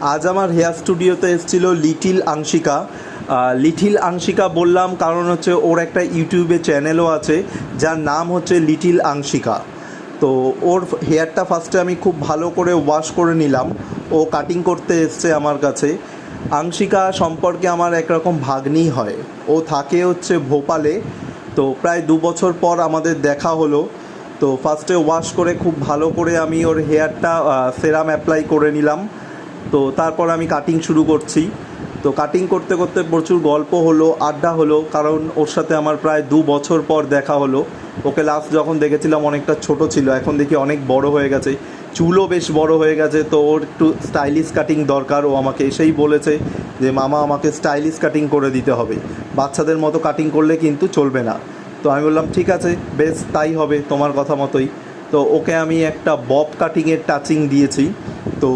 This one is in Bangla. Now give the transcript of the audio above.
আজ আমার হেয়ার স্টুডিওতে এসেছিল লিটিল আংশিকা। লিটিল আংশিকা বললাম কারণ হচ্ছে ওর একটা ইউটিউবে চ্যানেলও আছে যার নাম হচ্ছে লিটিল আংশিকা। তো ওর হেয়ারটা ফার্স্টে আমি খুব ভালো করে ওয়াশ করে নিলাম। ও কাটিং করতে এসছে আমার কাছে। আংশিকা সম্পর্কে আমার একরকম ভাগ্নি হয়, ও থাকে হচ্ছে ভোপালে। তো প্রায় 2 বছর পর আমাদের দেখা হলো। তো ফার্স্টে ওয়াশ করে খুব ভালো করে আমি ওর হেয়ারটা সেরাম অ্যাপ্লাই করে নিলাম। তো তারপর আমি কাটিং শুরু করছি। তো কাটিং করতে করতে প্রচুর গল্প হলো, আড্ডা হলো, কারণ ওর সাথে আমার প্রায় 2 বছর পর দেখা হলো। ওকে লাস্ট যখন দেখেছিলাম অনেকটা ছোট ছিল, এখন দেখি অনেক বড় হয়ে গেছে, চুলও বেশ বড় হয়ে গেছে। তো ওর একটু স্টাইলিশ কাটিং দরকার। ও আমাকে এসেই বলেছে যে মামা আমাকে স্টাইলিশ কাটিং করে দিতে হবে, বাচ্চাদের মতো কাটিং করলে কিন্তু চলবে না। তো আমি বললাম ঠিক আছে, বেশ তাই হবে তোমার কথা মতোই। তো ওকে আমি একটা বব কাটিংয়ের টাচিং দিয়েছি। তো